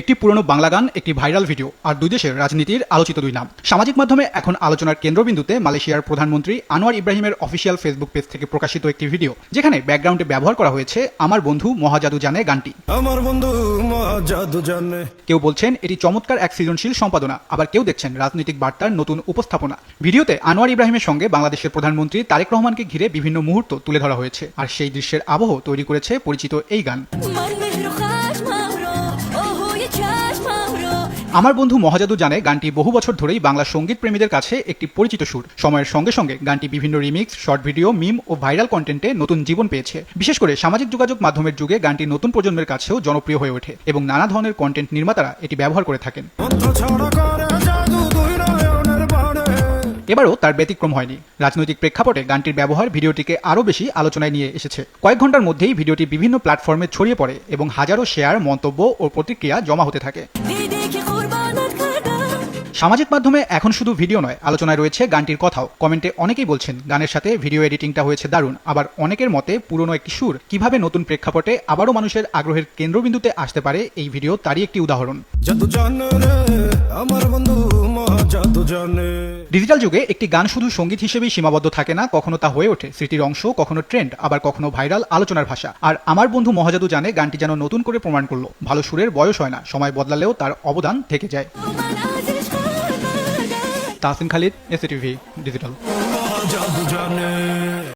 একটি পুরনো বাংলা গান, একটি ভাইরাল ভিডিও আর দুই দেশের রাজনীতির আলোচিত দুই নাম। সামাজিক মাধ্যমে এখন আলোচনার কেন্দ্রবিন্দুতে মালয়েশিয়ার প্রধানমন্ত্রী আনোয়ার ইব্রাহিমের অফিসিয়াল ফেসবুক পেজ থেকে প্রকাশিত একটি ভিডিও, যেখানে ব্যাকগ্রাউন্ডে ব্যবহার করা হয়েছে আমার বন্ধু মহাজাদু জানে গানটি। আমার বন্ধু মহাজাদু জানে। কেউ বলছেন এটি চমৎকার এক সৃজনশীল সম্পাদনা, আবার কেউ দেখছেন রাজনৈতিক বার্তার নতুন উপস্থাপনা। ভিডিওতে আনোয়ার ইব্রাহিমের সঙ্গে বাংলাদেশের প্রধানমন্ত্রী তারেক রহমানকে ঘিরে বিভিন্ন মুহূর্ত তুলে ধরা হয়েছে, আর সেই দৃশ্যের আবহ তৈরি করেছে পরিচিত এই গান। আমার বন্ধু মহাজাদু জানে গানটি বহু বছর ধরেই বাংলা সঙ্গীত প্রেমীদের কাছে একটি পরিচিত সুর। সময়ের সঙ্গে সঙ্গে গানটি বিভিন্ন রিমিক্স, শর্ট ভিডিও, মিম ও ভাইরাল কন্টেন্টে নতুন জীবন পেয়েছে। বিশেষ করে সামাজিক যোগাযোগ মাধ্যমের যুগে গানটি নতুন প্রজন্মের কাছেও জনপ্রিয় হয়ে ওঠে এবং নানা ধরনের কন্টেন্ট নির্মাতারা এটি ব্যবহার করে থাকেন। এবারও তার ব্যতিক্রম হয়নি। রাজনৈতিক প্রেক্ষাপটে গানটির ব্যবহার ভিডিওটিকে আরও বেশি আলোচনায় নিয়ে এসেছে। কয়েক ঘন্টার মধ্যেই ভিডিওটি বিভিন্ন প্ল্যাটফর্মে ছড়িয়ে পড়ে এবং হাজারো শেয়ার, মন্তব্য ও প্রতিক্রিয়া জমা হতে থাকে। সামাজিক মাধ্যমে এখন শুধু ভিডিও নয়, আলোচনায় রয়েছে গানটির কথাও। কমেন্টে অনেকেই বলছেন গানের সাথে ভিডিও এডিটিংটা হয়েছে দারুণ। আবার অনেকের মতে পুরনো একটি সুর কিভাবে নতুন প্রেক্ষাপটে আবারও মানুষের আগ্রহের কেন্দ্রবিন্দুতে আসতে পারে, এই ভিডিও তারই একটি উদাহরণ। ডিজিটাল যুগে একটি গান শুধু সঙ্গীত হিসেবেই সীমাবদ্ধ থাকে না, কখনো তা হয়ে ওঠে স্মৃতির অংশ, কখনো ট্রেন্ড, আবার কখনো ভাইরাল আলোচনার ভাষা। আর আমার বন্ধু মহাজাদু জানে গানটি যেন নতুন করে প্রমাণ করলো ভালো সুরের বয়স হয় না, সময় বদলালেও তার অবদান থেকে যায়। Tahsin Khalid, SATV digital.